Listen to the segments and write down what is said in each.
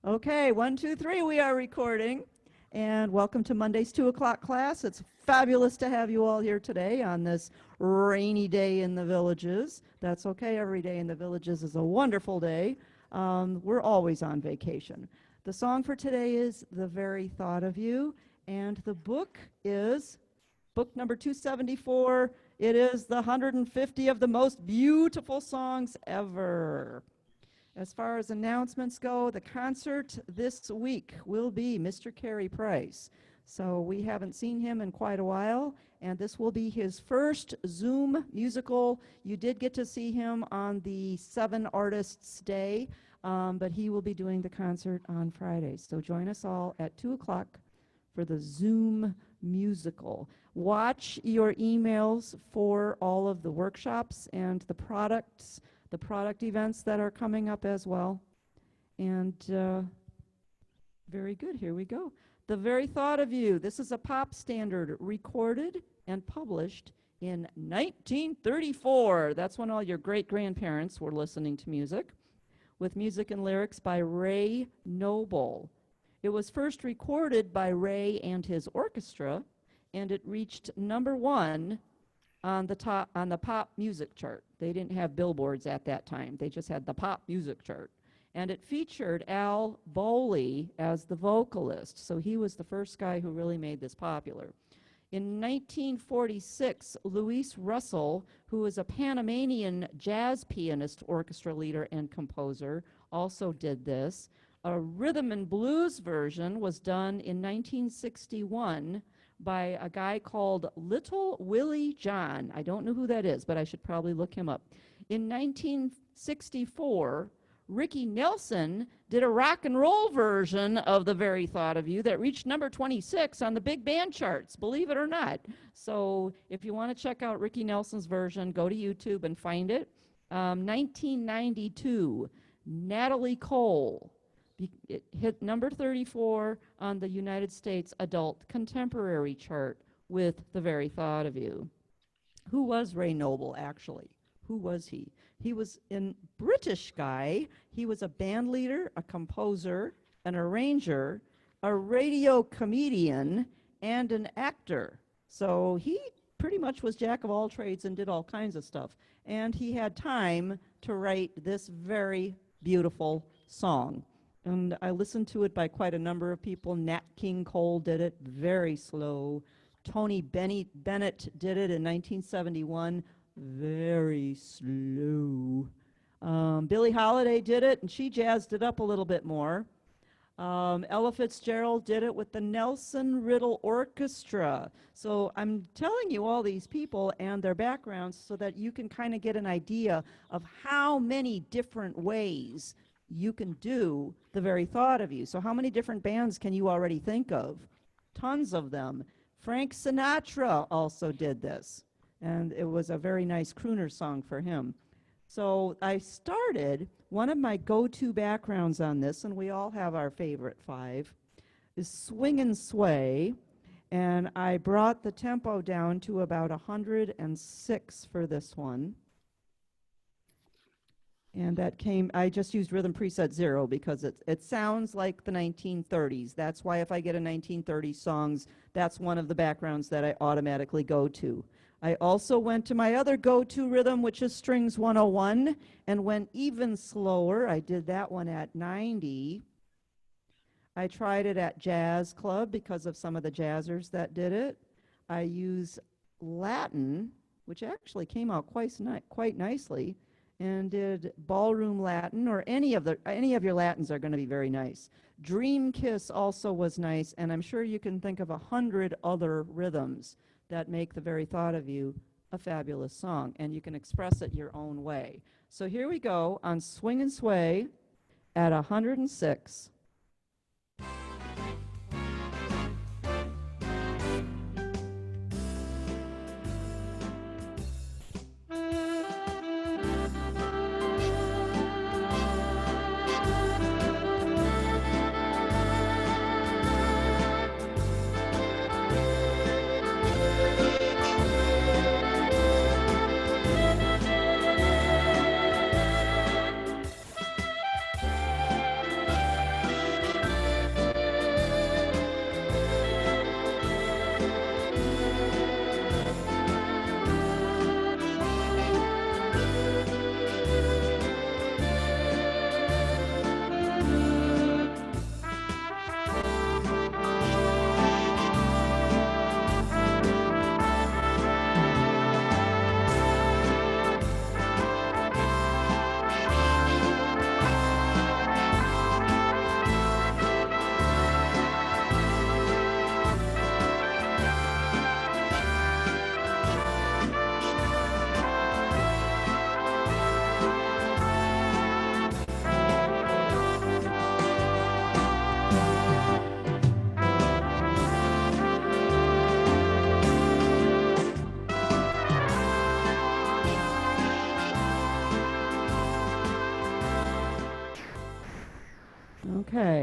Okay, 1, 2, 3, we are recording. And welcome to Monday's 2 o'clock class. It's fabulous to have you all here today on this rainy day in the villages. That's okay, every day in the villages is a wonderful day. We're always on vacation. The song for today is The Very Thought of You, and the book is book number 274. It is the 150 of the most beautiful songs ever. As far as announcements go, the concert this week will be Mr. Carey Price. So we haven't seen him in quite a while, and this will be his first Zoom musical. You did get to see him on the 7 Artists Day, but he will be doing the concert on Friday. So join us all at 2 o'clock for the Zoom musical. Watch your emails for all of the workshops and the product events that are coming up as well. And very good, here we go. The Very Thought of You. This is a pop standard recorded and published in 1934. That's when all your great-grandparents were listening to music, with music and lyrics by Ray Noble. It was first recorded by Ray and his orchestra, and it reached #1 on the pop music chart. They didn't have billboards at that time. They just had the pop music chart. And it featured Al Bowley as the vocalist. So he was the first guy who really made this popular. In 1946, Louis Russell, who is a Panamanian jazz pianist, orchestra leader, and composer, also did this. A rhythm and blues version was done in 1961 by a guy called Little Willie John. I don't know who that is, but I should probably look him up. In 1964, Ricky Nelson did a rock and roll version of The Very Thought of You that reached #26 on the big band charts, believe it or not. So if you want to check out Ricky Nelson's version, go to YouTube and find it. 1992, Natalie Cole. It hit #34 on the United States Adult Contemporary chart with The Very Thought of You. Who was Ray Noble, actually? Who was he? He was a British guy. He was a band leader, a composer, an arranger, a radio comedian, and an actor. So he pretty much was jack of all trades and did all kinds of stuff. And he had time to write this very beautiful song. And I listened to it by quite a number of people. Nat King Cole did it, very slow. Tony Bennett did it in 1971, very slow. Billie Holiday did it, and she jazzed it up a little bit more. Ella Fitzgerald did it with the Nelson Riddle Orchestra. So I'm telling you all these people and their backgrounds so that you can kind of get an idea of how many different ways you can do The Very Thought of You. So how many different bands can you already think of? Tons of them. Frank Sinatra also did this, and it was a very nice crooner song for him. So I started, one of my go-to backgrounds on this, and we all have our favorite 5, is Swing and Sway, and I brought the tempo down to about 106 for this one. And that came, I just used rhythm preset 0 because it sounds like the 1930s. That's why if I get a 1930s songs, that's one of the backgrounds that I automatically go to. I also went to my other go-to rhythm, which is Strings 101, and went even slower. I did that one at 90. I tried it at Jazz Club because of some of the jazzers that did it. I use Latin, which actually came out quite nicely, and did Ballroom Latin, or any of your Latins are going to be very nice. Dream Kiss also was nice, and I'm sure you can think of 100 other rhythms that make The Very Thought of You a fabulous song, and you can express it your own way. So here we go on Swing and Sway at 106.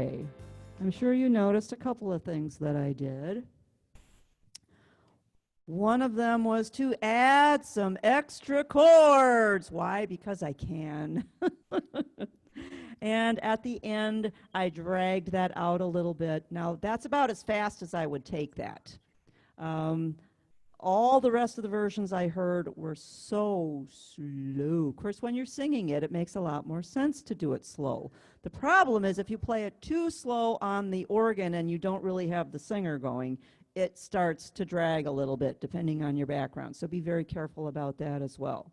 Okay. I'm sure you noticed a couple of things that I did. One of them was to add some extra chords. Why? Because I can. And at the end, I dragged that out a little bit. Now, that's about as fast as I would take that. All the rest of the versions I heard were so slow. Of course, when you're singing it, it makes a lot more sense to do it slow. The problem is if you play it too slow on the organ and you don't really have the singer going, it starts to drag a little bit depending on your background. So be very careful about that as well.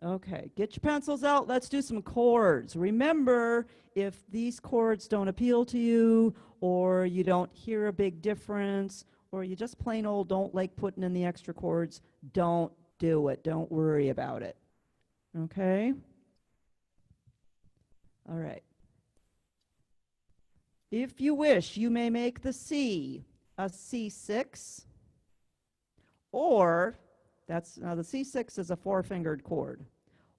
Okay, get your pencils out. Let's do some chords. Remember, if these chords don't appeal to you, or you don't hear a big difference, or you just plain old don't like putting in the extra chords, don't do it. Don't worry about it. Okay? All right. If you wish, you may make the C a C6, or now the C6 is a four-fingered chord.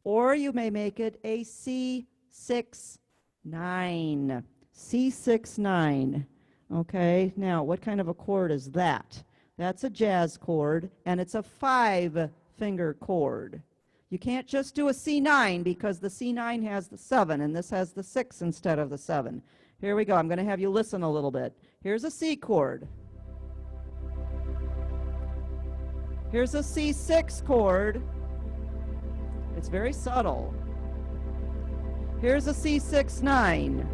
Or you may make it a C6-9. C6-9. Okay, now what kind of a chord is that? That's a jazz chord, and it's a five-finger chord. You can't just do a C9 because the C9 has the 7, and this has the 6 instead of the 7. Here we go. I'm going to have you listen a little bit. Here's a C chord. Here's a C6 chord. It's very subtle. Here's a C6-9.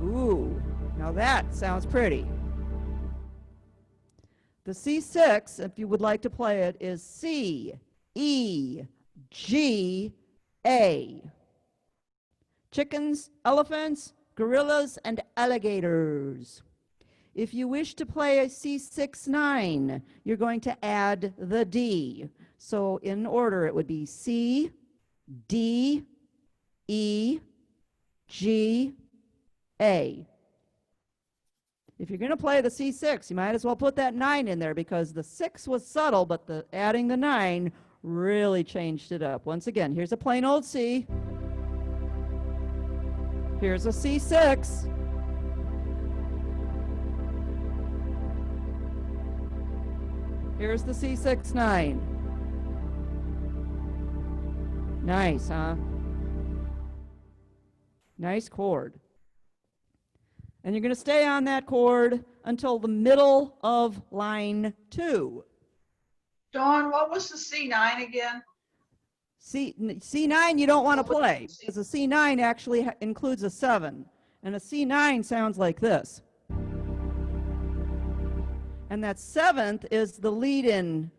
Ooh, now that sounds pretty. The C6, if you would like to play it, is C, E, G, A. Chickens, elephants, gorillas, and alligators. If you wish to play a C6-9, you're going to add the D. So in order, it would be C, D, E, G, A. If you're going to play the C6, you might as well put that 9 in there because the 6 was subtle, but adding the 9 really changed it up. Once again, here's a plain old C. Here's a C6. Here's the C6-9. Nice, huh? Nice chord. And you're going to stay on that chord until the middle of line 2. Dawn, what was the C9 again? C9 you don't want to play because a C9 actually includes a 7. And a C9 sounds like this. And that 7th is the lead-in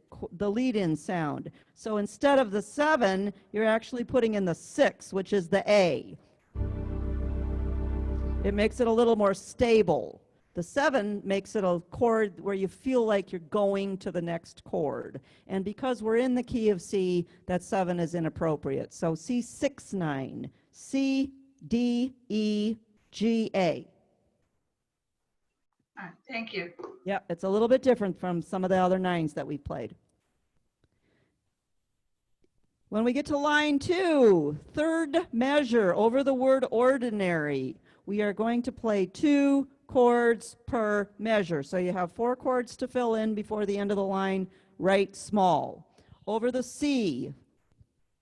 sound. So instead of the 7, you're actually putting in the 6, which is the A. It makes it a little more stable. The 7 makes it a chord where you feel like you're going to the next chord. And because we're in the key of C, that 7 is inappropriate. So C6-9, C, D, E, G, A. All right, thank you. Yeah, it's a little bit different from some of the other 9s that we've played. When we get to line 2, third measure over the word ordinary, we are going to play 2 chords per measure. So you have 4 chords to fill in before the end of the line, write small. Over the C,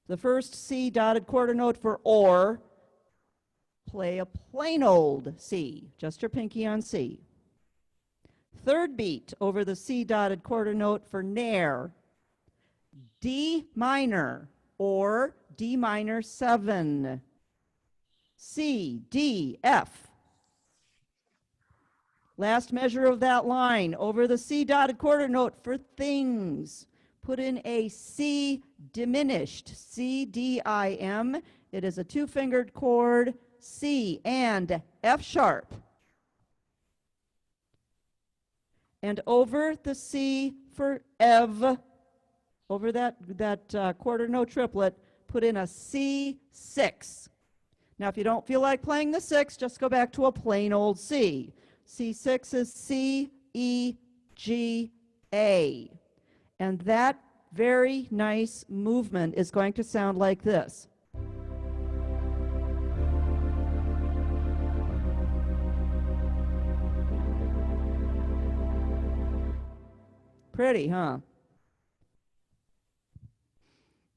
the first C dotted quarter note for or, play a plain old C, just your pinky on C. Third beat over the C dotted quarter note for nair, D minor or D minor 7, C, D, F. Last measure of that line over the C dotted quarter note for things. Put in a C diminished, C, D, I, M. It is a 2-fingered chord, C and F sharp. And over the C for Ev, over that quarter note triplet, put in a C6. Now, if you don't feel like playing the 6, just go back to a plain old C. C6 is C, E, G, A. And that very nice movement is going to sound like this. Pretty, huh?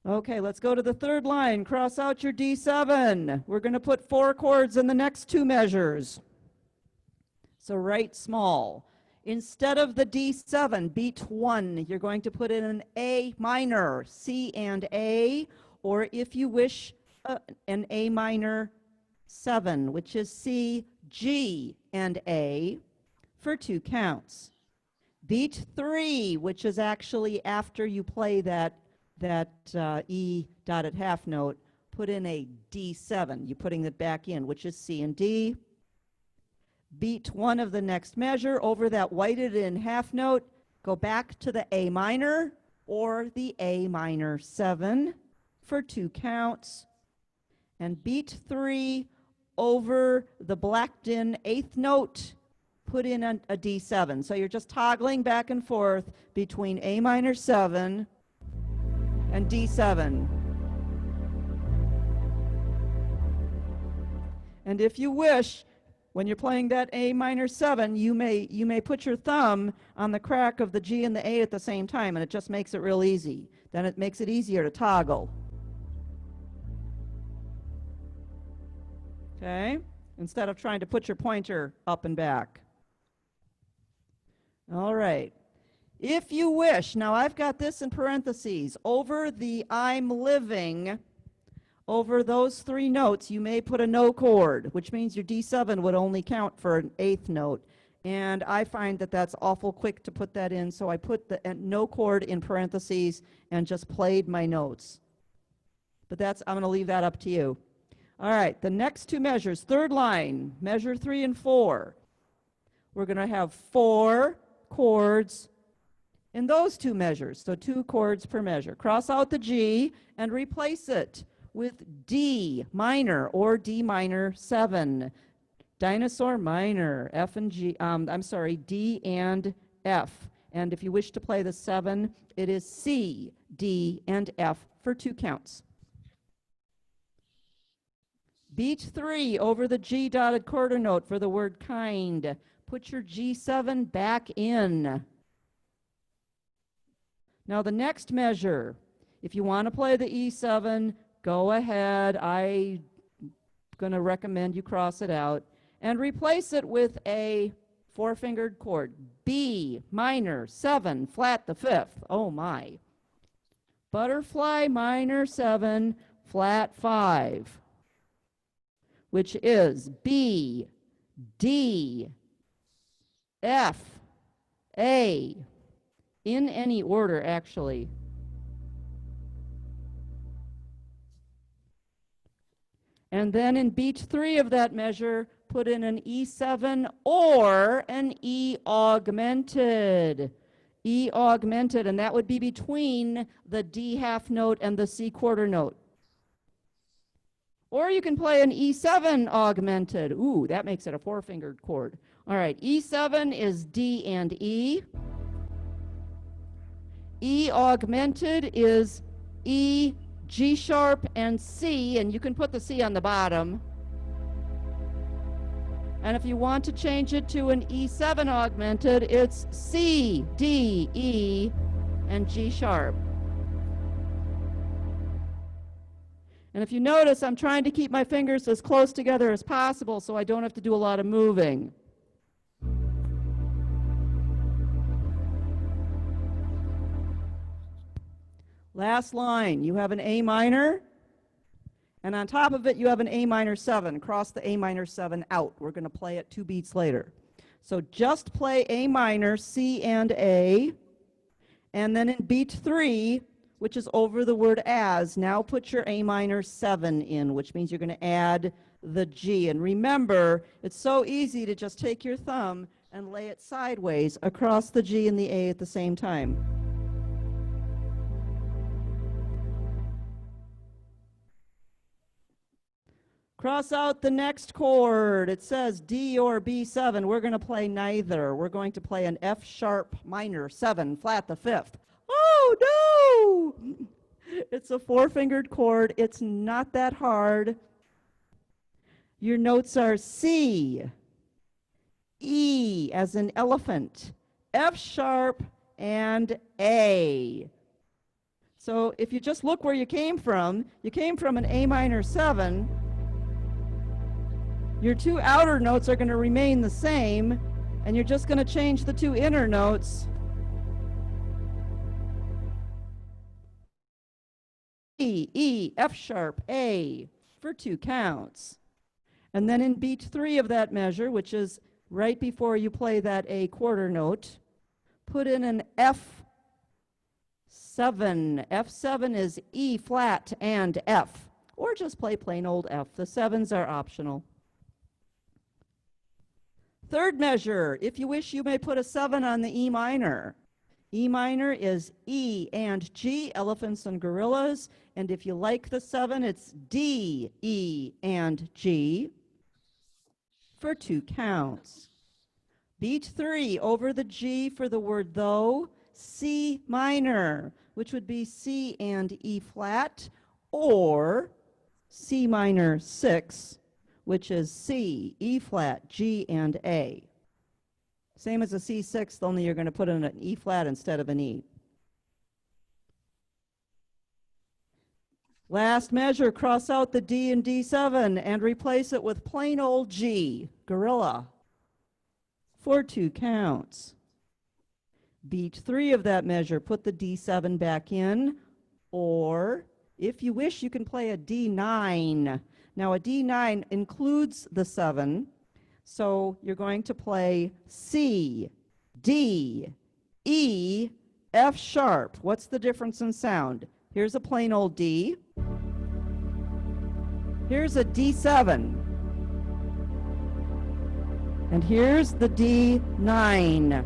Okay, let's go to the third line. Cross out your D7. We're going to put 4 chords in the next 2 measures. So write small. Instead of the D7, beat 1, you're going to put in an A minor, C and A, or if you wish, an A minor 7, which is C, G, and A for 2 counts. Beat 3, which is actually after you play that E dotted half note, put in a D7. You're putting it back in, which is C and D. Beat 1 of the next measure over that whited in half note, go back to the A minor or the A minor 7 for 2 counts. And beat 3 over the blacked in 8th note, put in a D7. So you're just toggling back and forth between A minor 7 and D7. And if you wish, when you're playing that A minor 7, you may put your thumb on the crack of the G and the A at the same time, and it just makes it real easy. Then it makes it easier to toggle. Okay? Instead of trying to put your pointer up and back. All right. If you wish, now I've got this in parentheses, over the I'm living, over those 3 notes, you may put a no chord, which means your D7 would only count for an 8th note. And I find that that's awful quick to put that in, so I put the no chord in parentheses and just played my notes. But I'm going to leave that up to you. All right, the next 2 measures, third line, measure 3 and 4. We're going to have 4 chords in those 2 measures, so 2 chords per measure. Cross out the G and replace it with D minor or D minor 7, dinosaur minor, F and G, D and F. And if you wish to play the 7, it is C, D, and F for 2 counts. Beat 3 over the G dotted quarter note for the word kind. Put your G7 back in. Now the next measure, if you want to play the E7, go ahead. I'm going to recommend you cross it out and replace it with a 4-fingered chord. B minor 7, flat the 5th. Oh my. Butterfly minor 7, flat 5, which is B, D, F, A, in any order actually. And then in beat 3 of that measure, put in an E7 or an E augmented. E augmented, and that would be between the D half note and the C quarter note. Or you can play an E7 augmented. Ooh, that makes it a 4-fingered chord. All right, E7 is D and E. E augmented is E, G sharp, and C, and you can put the C on the bottom. And if you want to change it to an E7 augmented, it's C, D, E, and G sharp. And if you notice, I'm trying to keep my fingers as close together as possible so I don't have to do a lot of moving. Last line, you have an A minor, and on top of it you have an A minor 7. Cross the A minor 7 out. We're going to play it 2 beats later. So just play A minor, C and A, and then in beat 3, which is over the word as, now put your A minor 7 in, which means you're going to add the G. And remember, it's so easy to just take your thumb and lay it sideways across the G and the A at the same time. Cross out the next chord. It says D or B7. We're going to play neither. We're going to play an F sharp minor 7, flat the 5th. Oh, no! It's a 4-fingered chord. It's not that hard. Your notes are C, E as in elephant, F sharp, and A. So if you just look where you came from an A minor 7. Your two outer notes are going to remain the same, and you're just going to change the two inner notes. E, E, F sharp, A for 2 counts. And then in beat 3 of that measure, which is right before you play that A quarter note, put in an F7. F7 is E flat and F, or just play plain old F. The 7s are optional. Third measure, if you wish, you may put a 7 on the E minor. E minor is E and G, elephants and gorillas. And if you like the 7, it's D, E, and G for 2 counts. Beat 3 over the G for the word though, C minor, which would be C and E flat, or C minor 6, which is C, E flat, G, and A. Same as a C6, only you're going to put in an E flat instead of an E. Last measure, cross out the D and D7 and replace it with plain old G, gorilla, for 2 counts. Beat 3 of that measure, put the D7 back in, or if you wish, you can play a D9. Now a D9 includes the 7, so you're going to play C, D, E, F sharp. What's the difference in sound? Here's a plain old D. Here's a D7. And here's the D9.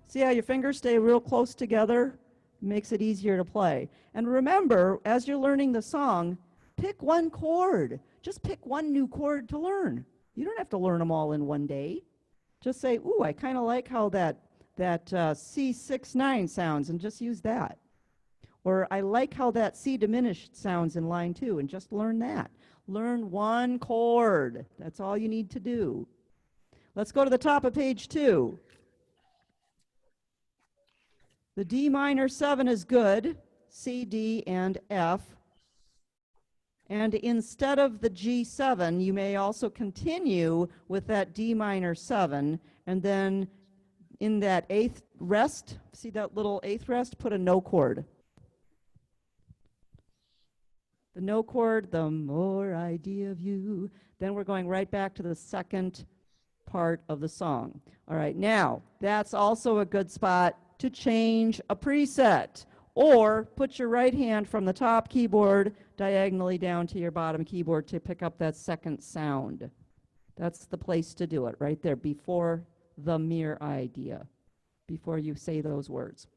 See how your fingers stay real close together? Makes it easier to play. And remember, as you're learning the song, pick one chord. Just pick one new chord to learn. You don't have to learn them all in one day. Just say, ooh, I kind of like how that C6-9 sounds, and just use that. Or I like how that C diminished sounds in line 2, and just learn that. Learn one chord. That's all you need to do. Let's go to the top of page 2. The D minor 7 is good, C, D, and F. And instead of the G7, you may also continue with that D minor 7, and then in that 8th rest, see that little 8th rest, put a no chord. The no chord, the more idea of you. Then we're going right back to the second part of the song. All right, now that's also a good spot to change a preset, or put your right hand from the top keyboard diagonally down to your bottom keyboard to pick up that second sound. That's the place to do it, right there, before the mere idea, before you say those words.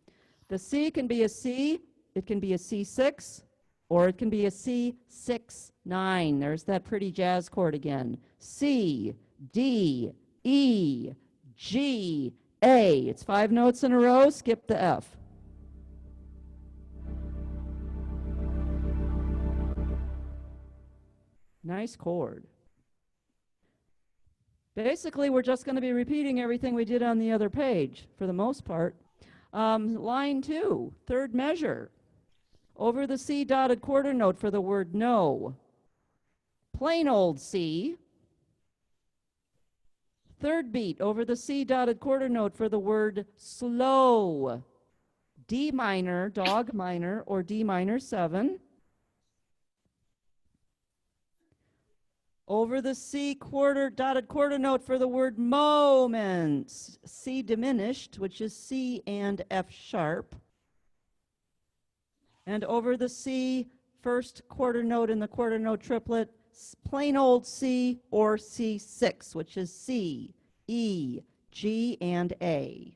The C can be a C, it can be a C6, or it can be a C6-9. There's that pretty jazz chord again. C, D, E, G, A. It's 5 notes in a row, skip the F. Nice chord. Basically, we're just going to be repeating everything we did on the other page, for the most part. Line 2, third measure. Over the C dotted quarter note for the word no. Plain old C. Third beat over the C dotted quarter note for the word slow. D minor, dog minor, or D minor 7. Over the C dotted quarter note for the word moments. C diminished, which is C and F sharp. And over the C first quarter note in the quarter note triplet, plain old C or C6, which is C, E, G, and A.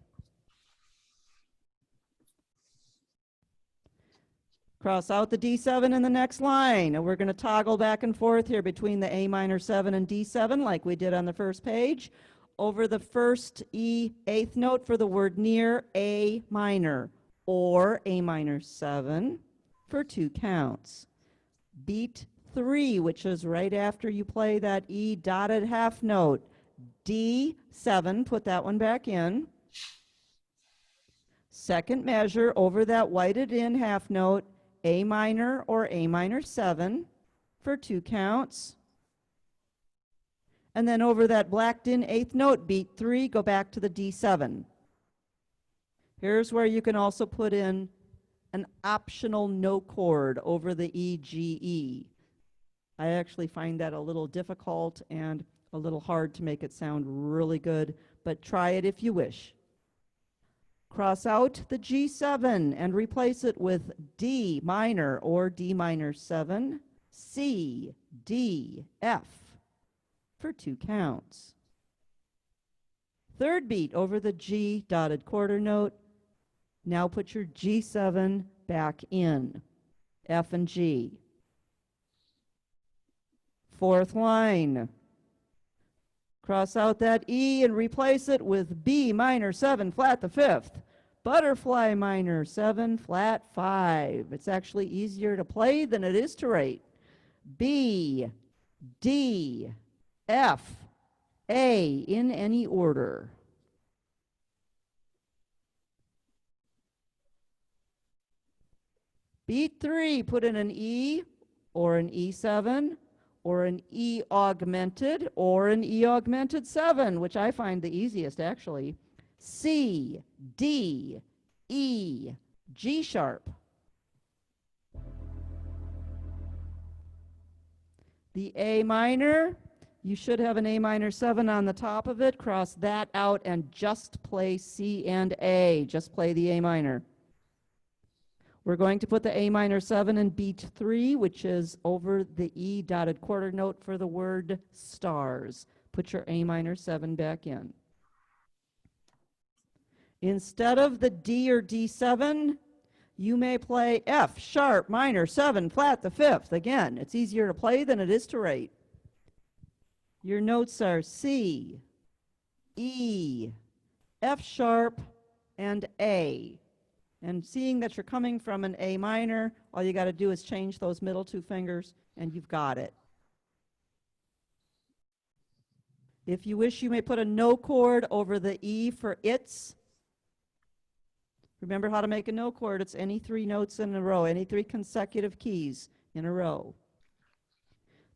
Cross out the D7 in the next line, and we're going to toggle back and forth here between the A minor 7 and D7 like we did on the first page. Over the first E 8th note for the word near, A minor, or A minor 7 for 2 counts. Beat 3, which is right after you play that E dotted half note, D7, put that one back in. Second measure over that whited in half note, A minor or A minor 7 for 2 counts. And then over that blacked in eighth note, beat 3, go back to the D7. Here's where you can also put in an optional no chord over the E, G, E. I actually find that a little difficult and a little hard to make it sound really good, but try it if you wish. Cross out the G7 and replace it with D minor or D minor 7, C, D, F for 2 counts. Third beat over the G dotted quarter note. Now put your G7 back in, F and G. Fourth line. Cross out that E and replace it with B minor 7 flat the 5th. Butterfly minor 7 flat 5. It's actually easier to play than it is to write. B, D, F, A in any order. Beat 3, put in an E or an E7 or an E augmented or an E augmented 7, which I find the easiest actually. C, D, E, G sharp. The A minor, you should have an A minor 7 on the top of it. Cross that out and just play C and A. Just play the A minor. We're going to put the A minor 7 in beat 3, which is over the E dotted quarter note for the word stars. Put your A minor 7 back in. Instead of the D or D7, you may play F sharp minor 7 flat the 5th. Again, it's easier to play than it is to write. Your notes are C, E, F sharp, and A. And seeing that you're coming from an A minor, all you got to do is change those middle 2 fingers, and you've got it. If you wish, you may put a no chord over the E for its. Remember how to make a no chord. It's any 3 notes in a row, any 3 consecutive keys in a row.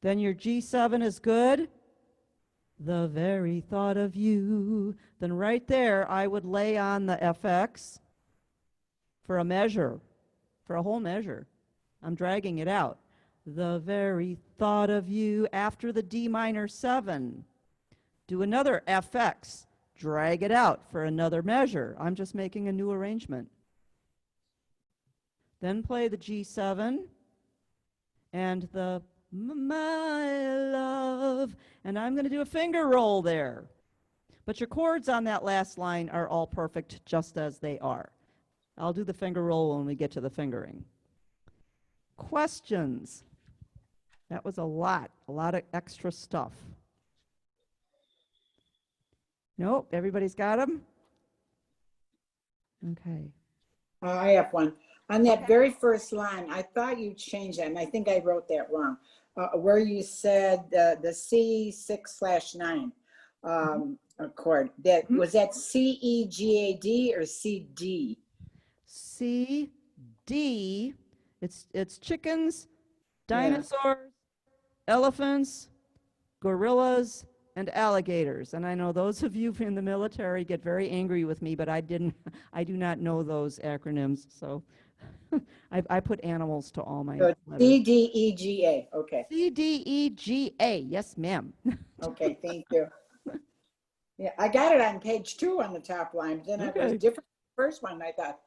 Then your G7 is good. The very thought of you. Then right there, I would lay on the FX for a measure, for a whole measure. I'm dragging it out. The very thought of you after the D minor 7. Do another FX. Drag it out for another measure. I'm just making a new arrangement. Then play the G7 and the my love, and I'm going to do a finger roll there. But your chords on that last line are all perfect just as they are. I'll do the finger roll when we get to the fingering. Questions? That was a lot of extra stuff. Nope, everybody's got them? Okay. I have one. On that very first line, I thought you changed that, and I think I wrote that wrong, where you said the C6/9 chord. That was that C-E-G-A-D or C-D? C-D. It's chickens, dinosaurs, elephants, gorillas, and alligators. And I know those of you in the military get very angry with me, but I do not know those acronyms, so I put animals to all my So letters. C-D-E-G-A, okay. C-D-E-G-A, yes ma'am. Okay, thank you. Yeah, I got it on page 2 on the top line, then it was different from the first one. I thought,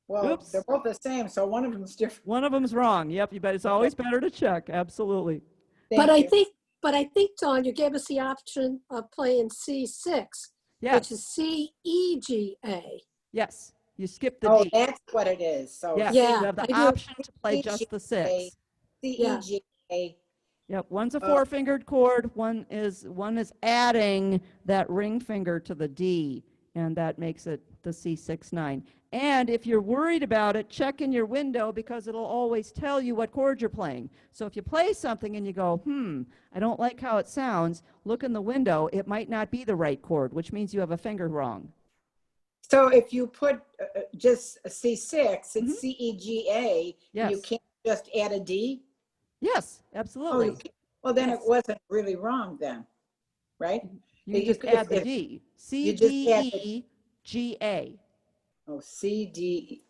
well, Oops. they're both the same, so one of them's different. One of them's wrong. Yep, you bet. It's always better to check. Absolutely. Thank you. But I think, Dawn, you gave us the option of playing C6, Yes. which is C-E-G-A. Yes. You skip the D. That's what it is. So Yes. Yeah, You have the I do. option to play just the 6. C-E-G-A. Yep. One's a 4-fingered chord. One is adding that ring finger to the D, and that makes it the C6-9. And if you're worried about it, check in your window because it'll always tell you what chord you're playing. So if you play something and you go, I don't like how it sounds, look in the window. It might not be the right chord, which means you have a finger wrong. So if you put just a C6, Mhm. it's C-E-G-A, and you Yes. can't just add a D? Yes, Oh, absolutely. you can't. Well, then it Yes. wasn't really wrong then, right? You can just could- add the if D. you just add the, C-D-E-G-A. oh, C-D,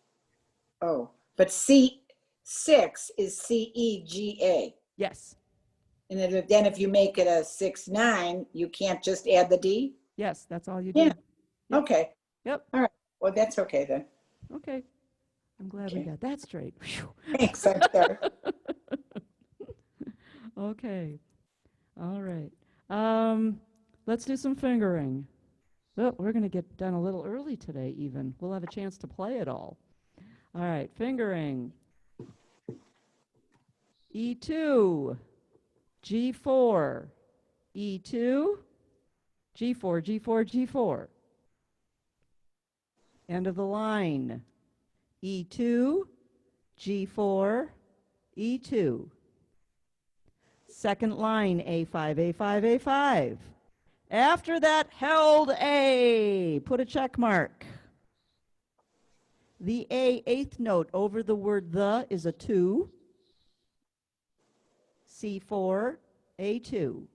oh, but C6 is C-E-G-A. Yes. And then if you make it a 6-9, you can't just add the D? Yes, that's all you do. Yeah, Yep. okay. Yep. All right, well, that's okay then. Okay. I'm glad we Okay. got that straight. Phew. Thanks, I'm sorry. Okay. All right. Let's do some fingering. Oh, we're going to get done a little early today even. We'll have a chance to play it all. All right, fingering. E2, G4, E2, G4, G4, G4. End of the line. E2, G4, E2. Second line, A5, A5, A5. After that, held A. Put a check mark. The A eighth note over the word the is a 2. C4, A2.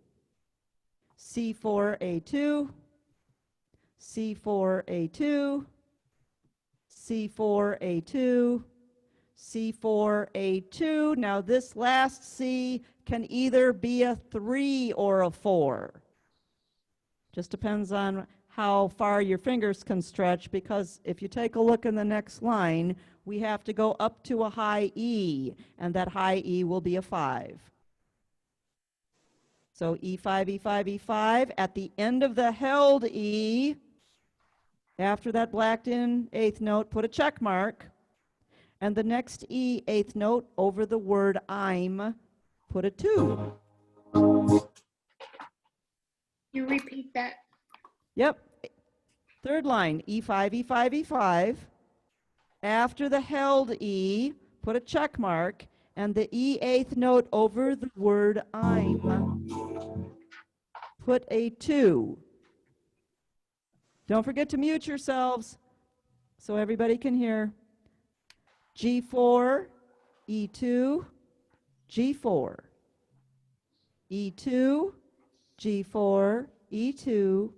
C4, A2. C4, A2. C4, A2. C4, A2. Now this last C can either be a 3 or a 4. Just depends on how far your fingers can stretch, because if you take a look in the next line, we have to go up to a high E, and that high E will be a 5. So E5, E5, E5. At the end of the held E, after that blacked in eighth note, put a check mark. And the next E eighth note over the word I'm, put a 2. You repeat that. Yep. Third line, E5, E5, E5. After the held E, put a check mark, and the E eighth note over the word I'm, put a 2. Don't forget to mute yourselves so everybody can hear. G4, E2, G4. E2, G4, E2,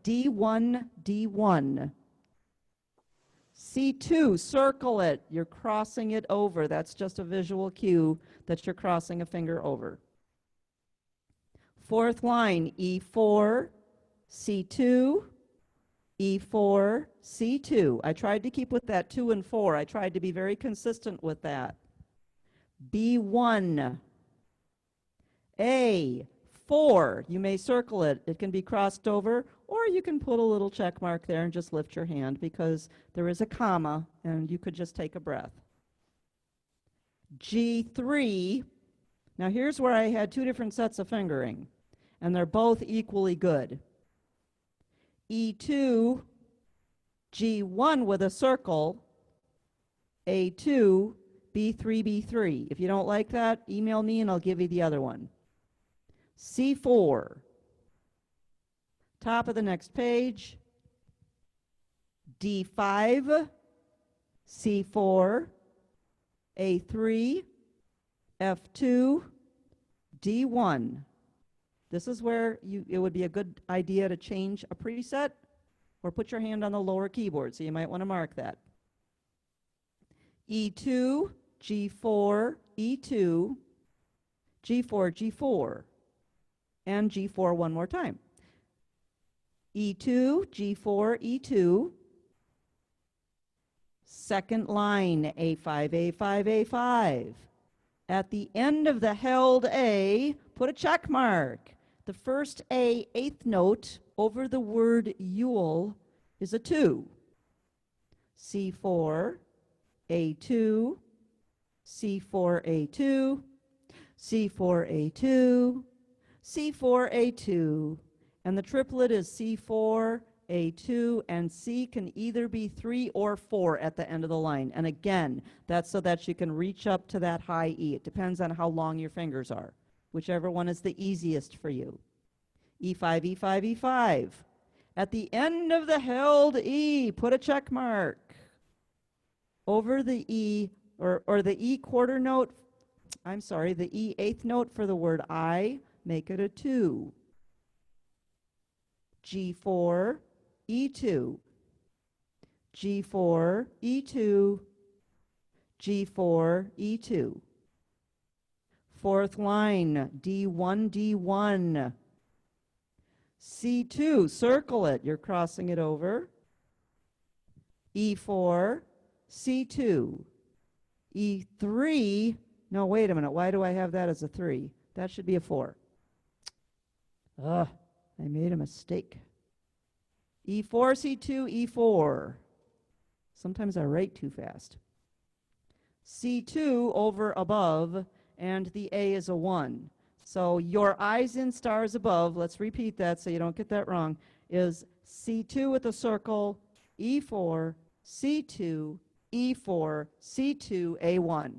D1, D1. C2, circle it. You're crossing it over. That's just a visual cue that you're crossing a finger over. Fourth line, E4, C2, E4, C2. I tried to keep with that 2 and 4. I tried to be very consistent with that. B1, A4. You may circle it. It can be crossed over, or you can put a little check mark there and just lift your hand because there is a comma and you could just take a breath. G3. Now here's where I had 2 different sets of fingering, and they're both equally good. E2, G1 with a circle, A2, B3, B3. If you don't like that, email me and I'll give you the other one. C4. Top of the next page. D5, C4, A3, F2, D1. This is where it would be a good idea to change a preset or put your hand on the lower keyboard, so you might want to mark that. E2, G4, E2, G4, G4, and G4 one more time. E2, G4, E2. Second line, A5, A5, A5. At the end of the held A, put a check mark. The first A eighth note over the word Yule is a 2. C4, A2, C4, A2, C4, A2, C4, A2, And the triplet is C4, A2, and C can either be 3 or 4 at the end of the line. And again, that's so that you can reach up to that high E. It depends on how long your fingers are, whichever one is the easiest for you. E5, E5, E5. At the end of the held E, put a check mark. Over the E, or the E quarter note, I'm sorry, the E eighth note for the word I, make it a 2. G4, E2, G4, E2, G4, E2. Fourth line, D1, D1. C2, circle it, you're crossing it over. E4, C2, E3, no, wait a minute, why do I have that as a 3? That should be a 4. Ugh, I made a mistake. E4, C2, E4. Sometimes I write too fast. C2 over above, and the A is a 1. So your eyes in stars above, let's repeat that so you don't get that wrong, is C2 with a circle, E4, C2, E4, C2, A1.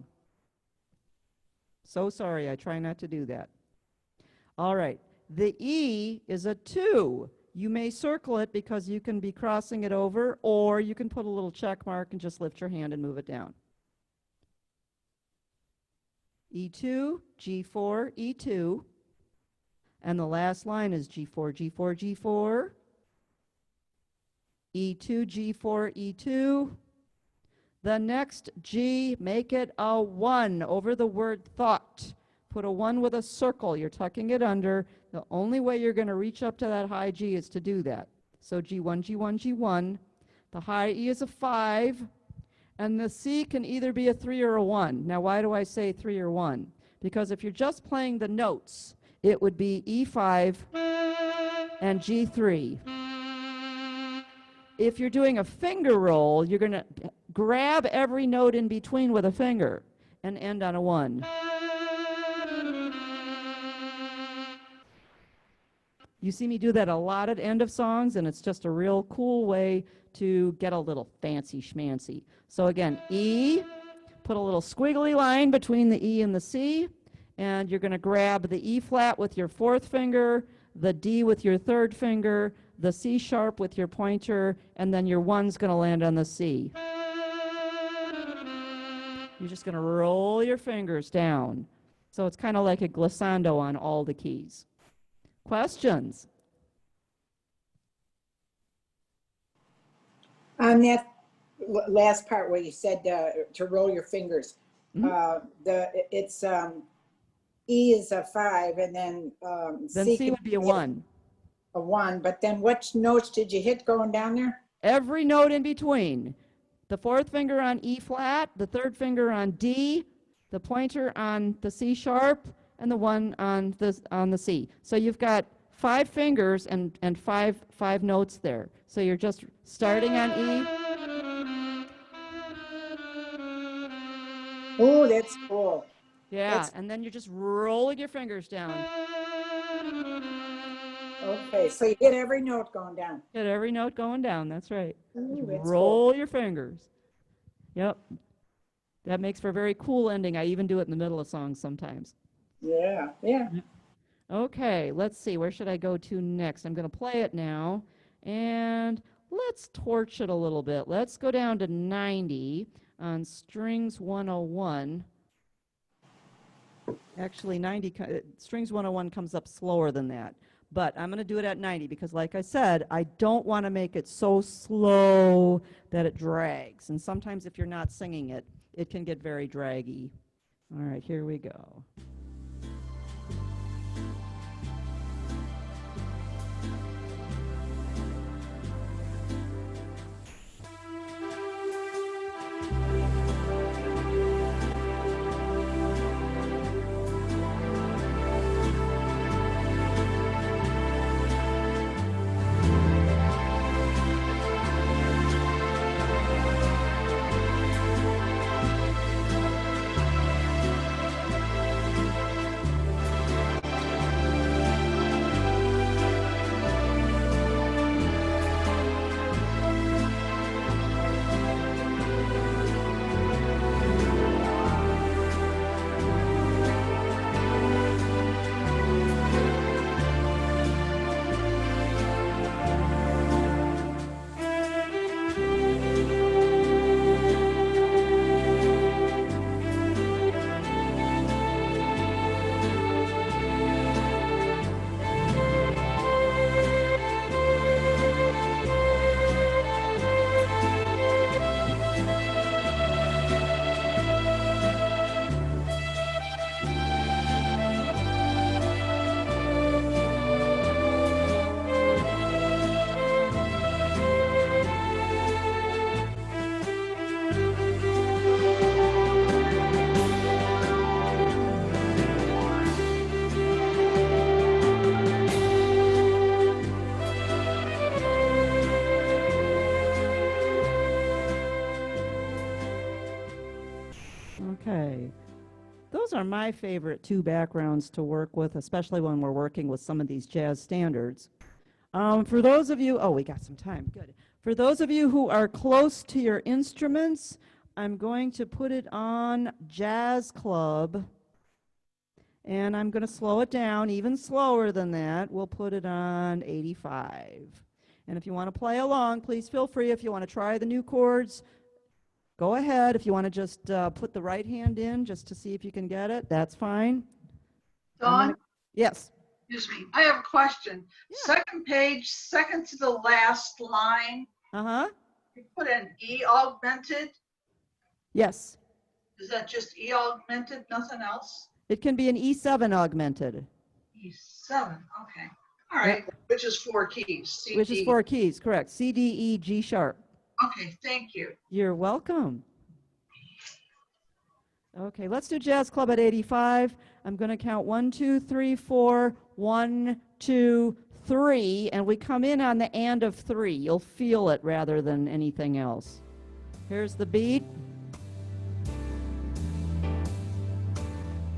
So sorry, I try not to do that. All right, the E is a 2. You may circle it because you can be crossing it over, or you can put a little check mark and just lift your hand and move it down. E2, G4, E2, and the last line is G4, G4, G4, E2, G4, E2. The next G, make it a 1 over the word thought. Put a 1 with a circle. You're tucking it under. The only way you're going to reach up to that high G is to do that. So G1, G1, G1. The high E is a 5. And the C can either be a 3 or a 1. Now, why do I say 3 or 1? Because if you're just playing the notes, it would be E5 and G3. If you're doing a finger roll, you're going to grab every note in between with a finger and end on a 1. You see me do that a lot at end of songs, and it's just a real cool way to get a little fancy schmancy. So again, E, put a little squiggly line between the E and the C, and you're going to grab the E flat with your 4th finger, the D with your 3rd finger, the C sharp with your pointer, and then your 1's going to land on the C. You're just going to roll your fingers down. So it's kind of like a glissando on all the keys. Questions? On that last part where you said to roll your fingers, it's E is a 5, and then C would be a 1. A 1, but then which notes did you hit going down there? Every note in between. The 4th finger on E flat, the 3rd finger on D, the pointer on the C sharp, and the 1 on the C. So you've got 5 fingers and five notes there. So you're just starting on E. Oh, that's cool. Yeah, and then you're just rolling your fingers down. Okay, so you hit every note going down. Hit every note going down, that's right. Ooh, Just that's roll cool. your fingers. Yep. That makes for a very cool ending. I even do it in the middle of songs sometimes. Yeah, yeah. Okay, let's see. Where should I go to next? I'm going to play it now. And let's torch it a little bit. Let's go down to 90 on Strings 101. Actually, Strings 101 comes up slower than that. But I'm going to do it at 90 because, like I said, I don't want to make it so slow that it drags. And sometimes if you're not singing it, it can get very draggy. All right, here we go. are my favorite two backgrounds to work with, especially when we're working with some of these jazz standards. For those of you, oh, we got some time, good. For those of you who are close to your instruments, I'm going to put it on Jazz Club, and I'm going to slow it down even slower than that. We'll put it on 85. And if you want to play along, please feel free. If you want to try the new chords, go ahead. If you want to just put the right hand in just to see if you can get it, that's fine. Dawn, Yes. excuse me, I have a question. Yeah. Second page, second to the last line, Uh-huh. you put an E augmented. Yes. Is that just E augmented, nothing else? It can be an E7 augmented, E7, okay. All right, which is 4 keys. C, which is D. 4 keys, correct. C, D, E, G sharp. Okay, thank you. You're welcome. Okay, let's do Jazz Club at 85. I'm going to count 1, 2, 3, 4, 1, 2, 3, and we come in on the and of 3. You'll feel it rather than anything else. Here's the beat.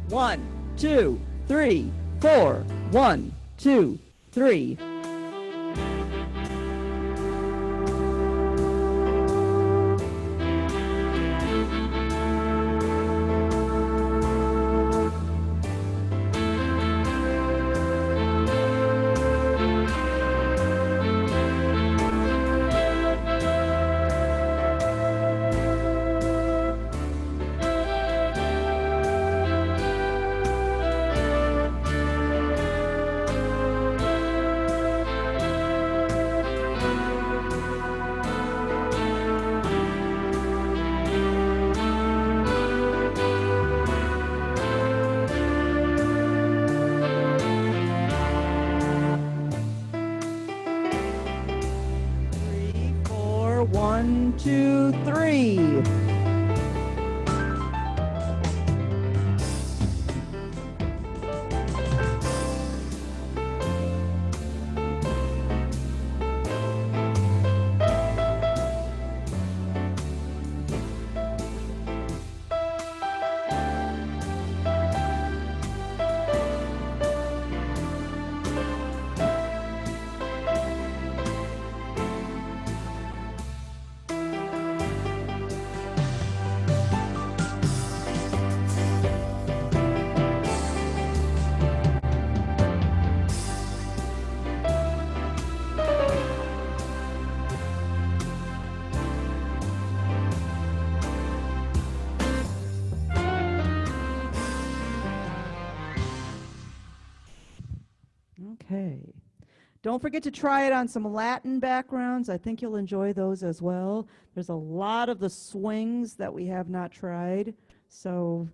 1, 2, 3, 4, 1, 2, 3. Three, four, 1, 2, 3. Okay. Don't forget to try it on some Latin backgrounds. I think you'll enjoy those as well. There's a lot of the swings that we have not tried. So,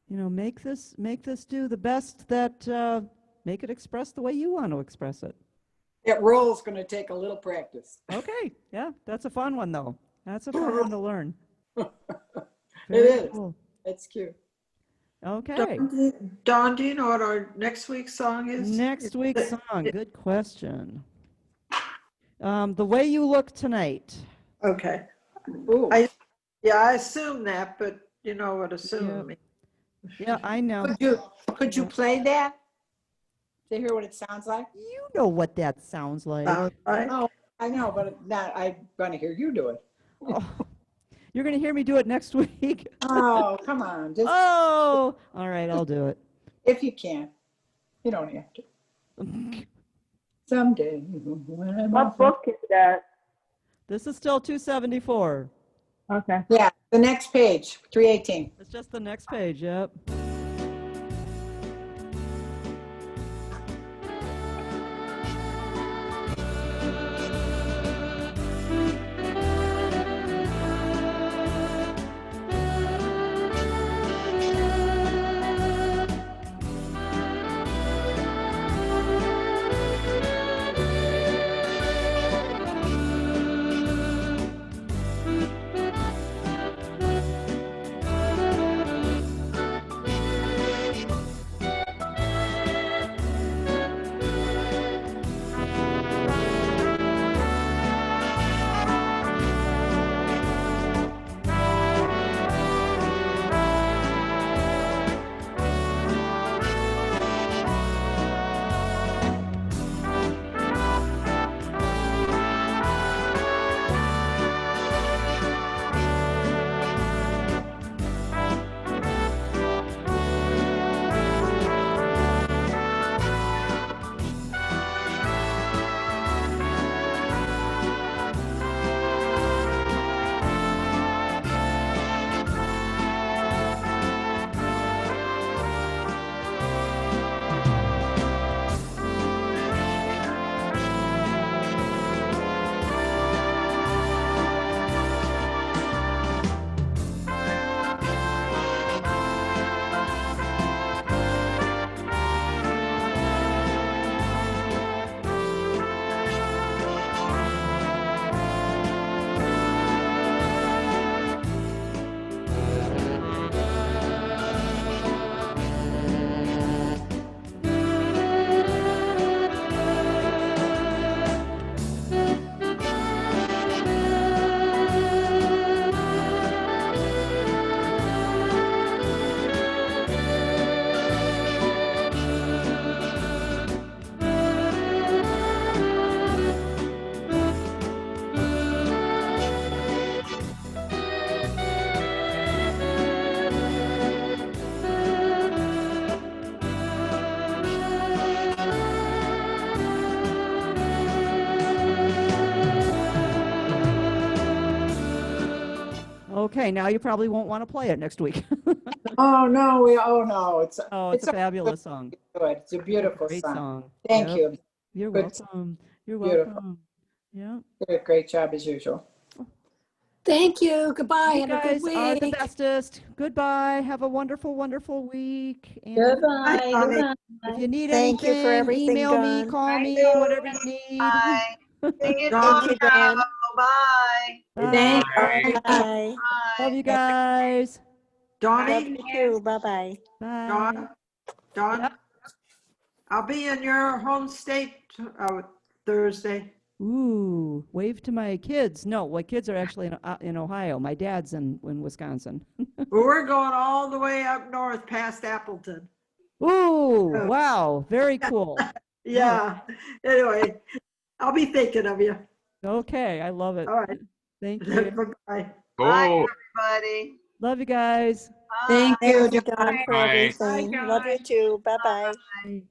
you know, make this do the best that make it express the way you want to express it. That roll's going to take a little practice. Okay. Yeah, that's a fun one though. That's a fun one to learn. It Very is. cool. It's cute. Okay. Dawn, do you know what our next week's song is? Next week's song. Good question. The Way You Look Tonight. Okay. Ooh. I assume that, but you know what assume means. Yeah, I know. Could you play that to hear what it sounds like? You know what that sounds like. Sounds right. Oh, I know, but not. I'm going to hear you do it. Oh, you're going to hear me do it next week. Oh, come on. Just Oh, all right, I'll do it. if you can. You don't have to. Someday when I'm What book is that? This is still 274. Okay. Yeah, the next page, 318. It's just the next page, yep. Okay, now you probably won't want to play it next week. Oh, no, it's, Oh, it's a fabulous song. good. It's a beautiful Great song. song. Thank Yep. you. You're Good. welcome. You're Beautiful. welcome. Yeah. Did a great job as usual. Thank you. Goodbye. You Have a good guys are the week. bestest. Goodbye. Have a wonderful, wonderful week. And Goodbye. Connie. Goodbye. if you need Thank you for anything, everything, email me, Dawn. call Thank me, you. whatever you need. Bye. See you Dawn. Thank you, Dawn. tomorrow. Bye. Bye. Bye. Bye. Love you guys. Love Donnie, you too. Bye-bye. Bye. Dawn, Dawn, Yep. I'll be in your home state Thursday. Ooh, wave to my kids. No, my kids are actually in Ohio. My dad's in Wisconsin. But we're going all the way up north past Appleton. Ooh, wow, very cool. Yeah. Anyway, I'll be thinking of you. Okay, I love it. All right. Thank you. Bye-bye. Bye, everybody. Love you guys. Bye. Thank you. Thank you, Dawn, for Bye. everything. Bye, Love you Dawn. too. Bye-bye. Bye.